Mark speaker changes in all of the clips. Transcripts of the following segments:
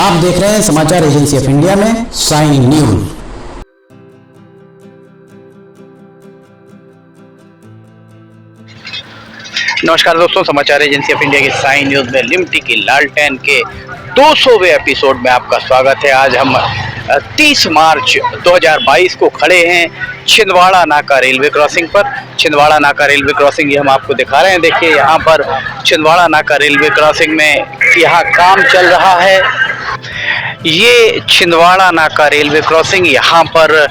Speaker 1: आप देख रहे हैं समाचार एजेंसी ऑफ इंडिया में साइन न्यूज।
Speaker 2: नमस्कार दोस्तों, समाचार एजेंसी ऑफ इंडिया की साइन न्यूज में लिमटी की लालटेन के 200वें एपिसोड में आपका स्वागत है। आज हम 30 मार्च 2022 को खड़े हैं छिंदवाड़ा नाका रेलवे क्रॉसिंग पर। छिंदवाड़ा नाका रेलवे क्रॉसिंग ये हम आपको दिखा रहे हैं। देखिए यहाँ पर छिंदवाड़ा नाका रेलवे क्रॉसिंग में यहाँ काम चल रहा है। ये छिंदवाड़ा नाका रेलवे क्रॉसिंग, यहाँ पर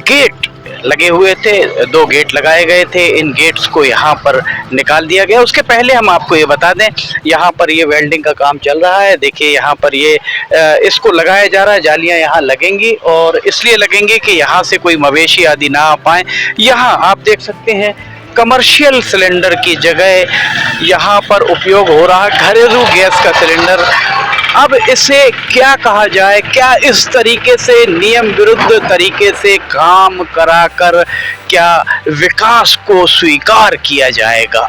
Speaker 2: गेट लगे हुए थे, 2 गेट लगाए गए थे। इन गेट्स को यहाँ पर निकाल दिया गया। उसके पहले हम आपको ये बता दें, यहाँ पर ये वेल्डिंग का काम चल रहा है। देखिए यहाँ पर ये इसको लगाया जा रहा है। जालियाँ यहाँ लगेंगी और इसलिए लगेंगी कि यहाँ से कोई मवेशी आदि ना आ पाए। यहाँ आप देख सकते हैं कमर्शियल सिलेंडर की जगह यहाँ पर उपयोग हो रहा है घरेलू गैस का सिलेंडर। अब इसे क्या कहा जाए, क्या इस तरीके से नियम विरुद्ध तरीके से काम कराकर क्या विकास को स्वीकार किया जाएगा?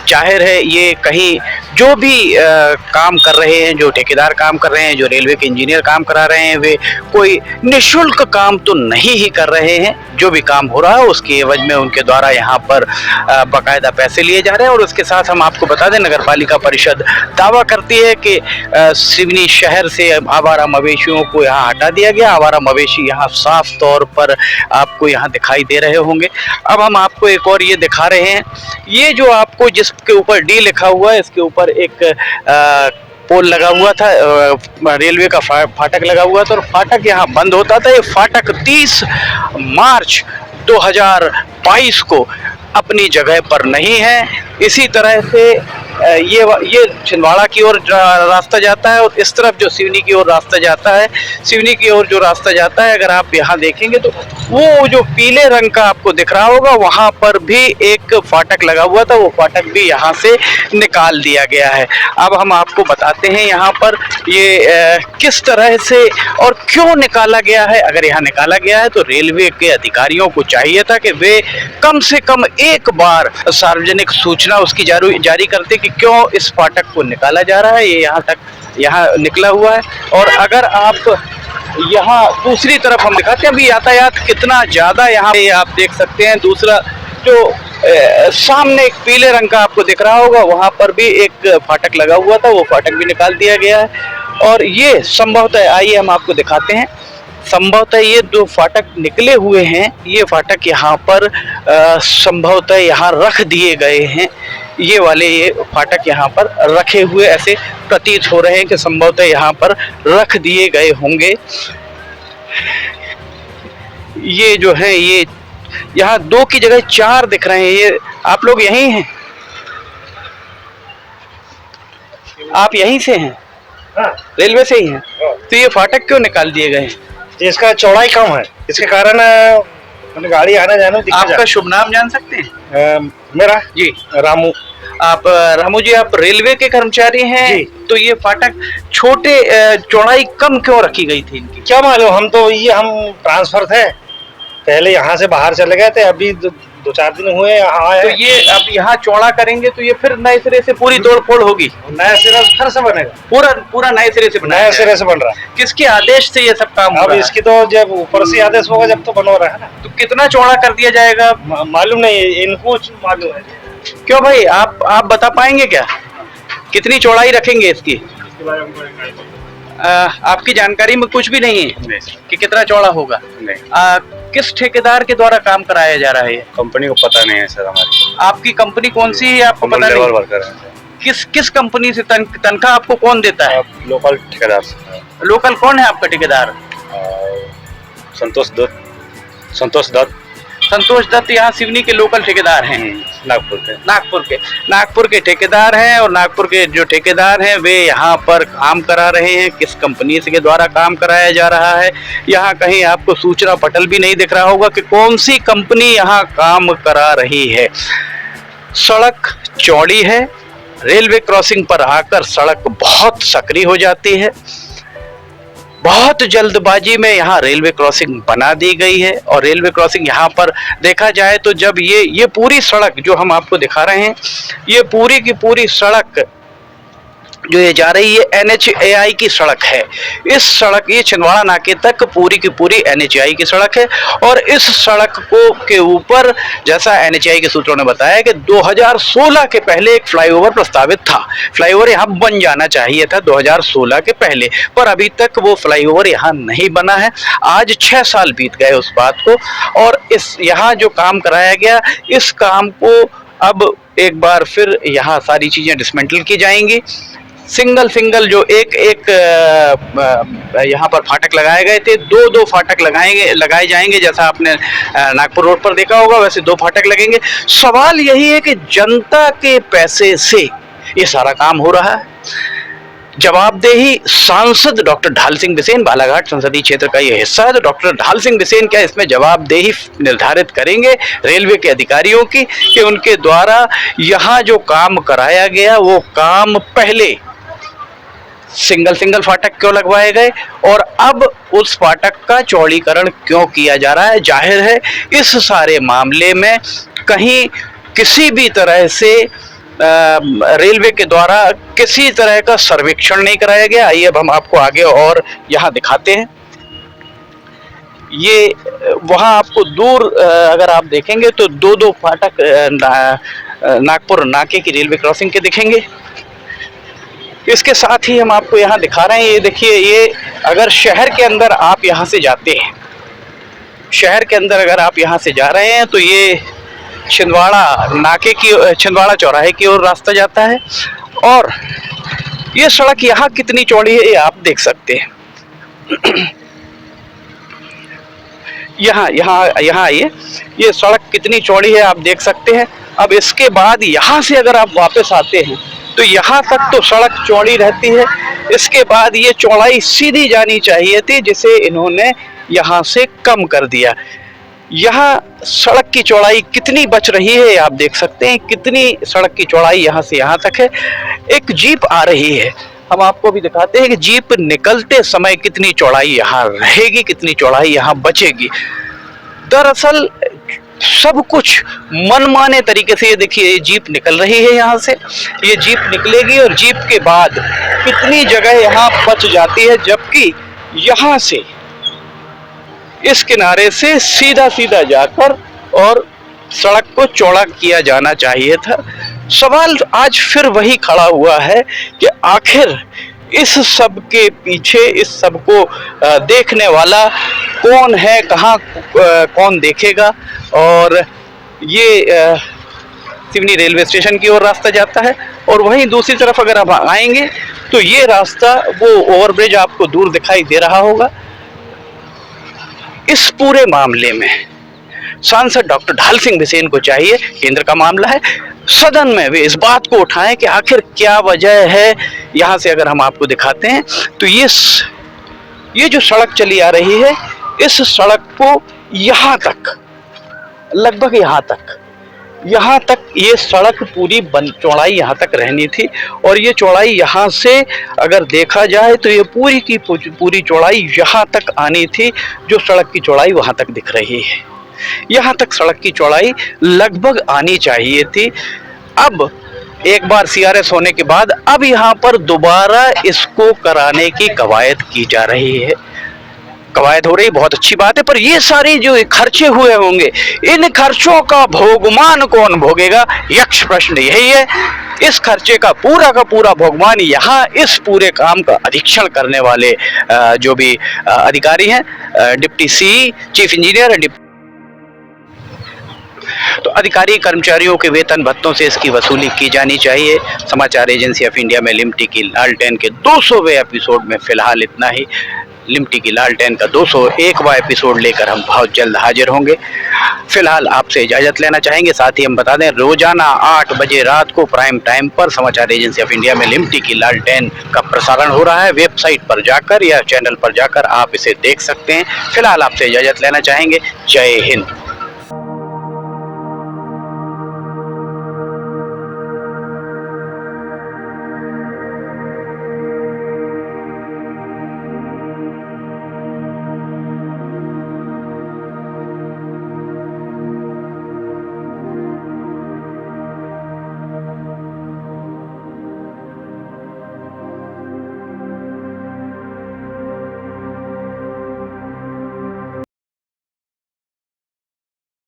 Speaker 2: जाहिर है ये कहीं जो भी काम कर रहे हैं, जो ठेकेदार काम कर रहे हैं, जो रेलवे के इंजीनियर काम करा रहे हैं, वे कोई निःशुल्क काम तो नहीं ही कर रहे हैं। जो भी काम हो रहा है उसके एवज में उनके द्वारा यहाँ पर बाकायदा पैसे लिए जा रहे हैं। और उसके साथ हम आपको बता दें, नगर पालिका परिषद दावा करती है कि सिवनी शहर से आवारा मवेशियों को यहाँ हटा दिया गया। आवारा मवेशी यहाँ साफ तौर पर आपको यहाँ दिखाई दे रहे होंगे। अब हम आपको एक और ये दिखा रहे हैं। ये जो आपको जिसके ऊपर डी लिखा हुआ है, इसके ऊपर एक पोल लगा हुआ था, रेलवे का फाटक लगा हुआ था और फाटक यहाँ बंद होता था। ये फाटक 30 मार्च 2022 को अपनी जगह पर नहीं है। इसी तरह से ये छिंदवाड़ा की ओर रास्ता जाता है और इस तरफ जो सिवनी की ओर रास्ता जाता है, सिवनी की ओर जो रास्ता जाता है, अगर आप यहाँ देखेंगे तो वो जो पीले रंग का आपको दिख रहा होगा, वहाँ पर भी एक फाटक लगा हुआ था। वो फाटक भी यहाँ से निकाल दिया गया है। अब हम आपको बताते हैं यहाँ पर ये किस तरह से और क्यों निकाला गया है। अगर यहाँ निकाला गया है तो रेलवे के अधिकारियों को चाहिए था कि वे कम से कम एक बार सार्वजनिक सूचना उसकी जारी करते कि क्यों इस फाटक को निकाला जा रहा है। ये यहाँ निकला हुआ है। और अगर आप यहाँ दूसरी तरफ हम दिखाते हैं अभी यातायात कितना ज़्यादा यहाँ पे आप देख सकते हैं। दूसरा जो सामने एक पीले रंग का आपको दिख रहा होगा, वहाँ पर भी एक फाटक लगा हुआ था, वो फाटक भी निकाल दिया गया है। और ये संभवतः, आइए हम आपको दिखाते हैं, संभवतः ये 2 फाटक निकले हुए हैं। ये फाटक यहाँ पर संभवतः यहाँ रख दिए गए हैं। ये वाले ये फाटक यहाँ पर रखे हुए ऐसे प्रतीत हो रहे हैं कि संभवतः यहाँ पर रख दिए गए होंगे। ये जो है ये यहाँ 2 की जगह 4 दिख रहे हैं। ये आप लोग यहीं हैं? आप यहीं से हैं?
Speaker 3: हाँ।
Speaker 2: रेलवे से ही हैं? तो ये फाटक क्यों निकाल दिए गए?
Speaker 3: इसका चौड़ाई कम है, इसके कारण गाड़ी आना जाना दिक्कत।
Speaker 2: आपका शुभ नाम जान सकते हैं?
Speaker 3: मेरा
Speaker 2: जी
Speaker 3: रामू।
Speaker 2: आप रामू जी, आप रेलवे के कर्मचारी हैं
Speaker 3: जी।
Speaker 2: तो ये फाटक छोटे चौड़ाई कम क्यों रखी गई थी इनकी?
Speaker 3: क्या मालूम, हम ट्रांसफर थे, पहले यहाँ से बाहर चले गए थे, अभी 2-4 दिन हुए यहाँ आए।
Speaker 2: तो ये अब यहाँ चौड़ा करेंगे तो ये फिर नए सिरे से पूरी तोड़ फोड़ होगी?
Speaker 3: नया सिरे फिर से बनेगा,
Speaker 2: पूरा नए सिरे से
Speaker 3: नया सिरे से बन रहा है।
Speaker 2: किसके आदेश से ये सब काम हो
Speaker 3: अब
Speaker 2: रहा है?
Speaker 3: इसकी तो जब ऊपर से आदेश होगा जब तो बनवा रहा है ना।
Speaker 2: तो कितना चौड़ा कर दिया जाएगा?
Speaker 3: मालूम नहीं, इनको मालूम है।
Speaker 2: क्यों भाई, आप बता पाएंगे क्या कितनी चौड़ाई रखेंगे इसकी? आपकी जानकारी में कुछ भी नहीं है कि कितना चौड़ा होगा? किस ठेकेदार के द्वारा काम कराया जा रहा है?
Speaker 4: कंपनी को पता नहीं है सर हमारी।
Speaker 2: आपकी कंपनी कौन सी है आपको पता नहीं?
Speaker 4: वर्कर है।
Speaker 2: किस कंपनी से तनख्वाह आपको कौन देता है?
Speaker 4: लोकल ठेकेदार से।
Speaker 2: लोकल कौन है आपका ठेकेदार?
Speaker 4: संतोष दत्त।
Speaker 2: संतोष दत्त यहाँ सिवनी के लोकल ठेकेदार हैं? नागपुर के ठेकेदार हैं। और नागपुर के जो ठेकेदार हैं वे यहाँ पर काम करा रहे हैं। किस कंपनी से के द्वारा काम कराया जा रहा है, यहाँ कहीं आपको सूचना पटल भी नहीं दिख रहा होगा कि कौन सी कंपनी यहाँ काम करा रही है। सड़क चौड़ी है, रेलवे क्रॉसिंग पर आकर सड़क बहुत सकरी हो जाती है। बहुत जल्दबाजी में यहाँ रेलवे क्रॉसिंग बना दी गई है। और रेलवे क्रॉसिंग यहाँ पर देखा जाए तो जब ये पूरी सड़क जो हम आपको दिखा रहे हैं, ये पूरी की पूरी सड़क जो ये जा रही है NHAI की सड़क है। इस सड़क, ये छिंदवाड़ा नाके तक पूरी की पूरी NHAI की सड़क है और इस सड़क को के ऊपर, जैसा NHAI के सूत्रों ने बताया कि 2016 के पहले एक फ्लाईओवर प्रस्तावित था। फ्लाईओवर यहाँ बन जाना चाहिए था 2016 के पहले, पर अभी तक वो फ्लाईओवर यहाँ नहीं बना है। आज 6 साल बीत गए उस बात को, और इस यहाँ जो काम कराया गया, इस काम को अब एक बार फिर यहाँ सारी चीज़ें डिसमेंटल की जाएंगी। सिंगल जो एक यहाँ पर फाटक लगाए गए थे, दो फाटक लगाए जाएंगे। जैसा आपने नागपुर रोड पर देखा होगा, वैसे 2 फाटक लगेंगे। सवाल यही है कि जनता के पैसे से ये सारा काम हो रहा है। जवाबदेही सांसद डॉक्टर ढाल सिंह बिसेन, बालाघाट संसदीय क्षेत्र का ये हिस्सा है, तो डॉक्टर ढाल सिंह बिसेन क्या इसमें जवाबदेही निर्धारित करेंगे रेलवे के अधिकारियों की कि उनके द्वारा यहाँ जो काम कराया गया वो काम पहले सिंगल फाटक क्यों लगवाए गए और अब उस फाटक का चौड़ीकरण क्यों किया जा रहा है। जाहिर है इस सारे मामले में कहीं किसी भी तरह से रेलवे के द्वारा किसी तरह का सर्वेक्षण नहीं कराया गया। आइए अब हम आपको आगे और यहाँ दिखाते हैं। ये वहाँ आपको दूर अगर आप देखेंगे तो 2 फाटक नागपुर नाके की रेलवे क्रॉसिंग के दिखेंगे। इसके साथ ही हम आपको यहाँ दिखा रहे हैं, ये देखिए, ये अगर शहर के अंदर आप यहाँ से जाते हैं, शहर के अंदर अगर आप यहाँ से जा रहे हैं तो ये छिंदवाड़ा नाके की, छिंदवाड़ा चौराहे की ओर रास्ता जाता है। और ये सड़क यहाँ कितनी चौड़ी है ये आप देख सकते हैं। यहाँ आइए, ये सड़क कितनी चौड़ी है आप देख सकते हैं। अब इसके बाद यहाँ से अगर आप वापस आते हैं तो यहाँ तक तो सड़क चौड़ी रहती है। इसके बाद ये चौड़ाई सीधी जानी चाहिए थी, जिसे इन्होंने यहाँ से कम कर दिया। यहाँ सड़क की चौड़ाई कितनी बच रही है आप देख सकते हैं, कितनी सड़क की चौड़ाई यहाँ से यहाँ तक है। एक जीप आ रही है, हम आपको भी दिखाते हैं कि जीप निकलते समय कितनी चौड़ाई यहाँ रहेगी, कितनी चौड़ाई यहाँ बचेगी। दरअसल सब कुछ मनमाने तरीके से, ये देखिए ये जीप निकल रही है यहाँ से, ये जीप निकलेगी और जीप के बाद कितनी जगह यहाँ बच जाती है, जबकि यहाँ से इस किनारे से सीधा जाकर और सड़क को चौड़ा किया जाना चाहिए था। सवाल आज फिर वही खड़ा हुआ है कि आखिर इस सब के पीछे, इस सब को देखने वाला कौन है, कहाँ कौन देखेगा। और ये सिवनी रेलवे स्टेशन की ओर रास्ता जाता है और वहीं दूसरी तरफ अगर आप आएंगे तो ये रास्ता, वो ओवरब्रिज आपको दूर दिखाई दे रहा होगा। इस पूरे मामले में सांसद डॉक्टर ढाल सिंह बिसेन को चाहिए, केंद्र का मामला है, सदन में वे इस बात को उठाएं कि आखिर क्या वजह है। यहाँ से अगर हम आपको दिखाते हैं तो ये जो सड़क चली आ रही है, इस सड़क को यहाँ तक, लगभग यहाँ तक ये सड़क पूरी चौड़ाई यहाँ तक रहनी थी। और ये चौड़ाई यहाँ से अगर देखा जाए तो ये पूरी की पूरी चौड़ाई यहाँ तक आनी थी। जो सड़क की चौड़ाई वहाँ तक दिख रही है, यहाँ तक सड़क की चौड़ाई लगभग आनी चाहिए थी। अब एक बार CRS होने के बाद अब यहाँ पर दोबारा इसको कराने की कवायद की जा रही है। कवायद हो रही, बहुत अच्छी बात है, पर ये सारे जो खर्चे हुए होंगे, इन खर्चों का भोगमान कौन भोगेगा, यक्ष प्रश्न यही है। इस खर्चे का पूरा भोगमान यहाँ इस पूरे काम का अधीक्षण करने वाले जो भी अधिकारी हैं, डिप्टी CE, चीफ इंजीनियर, तो अधिकारी कर्मचारियों के वेतन भत्तों से इसकी वसूली की जानी चाहिए। समाचार एजेंसी ऑफ इंडिया में लिमटी की लालटेन के 200वें एपिसोड में फिलहाल इतना ही। लिमटी की लालटेन का 201वां एपिसोड लेकर हम बहुत जल्द हाजिर होंगे। फिलहाल आपसे इजाज़त लेना चाहेंगे। साथ ही हम बता दें, रोजाना 8 बजे रात को प्राइम टाइम पर समाचार एजेंसी ऑफ इंडिया में लिमटी की लालटेन का प्रसारण हो रहा है। वेबसाइट पर जाकर या चैनल पर जाकर आप इसे देख सकते हैं। फिलहाल आपसे इजाज़त लेना चाहेंगे। जय हिंद।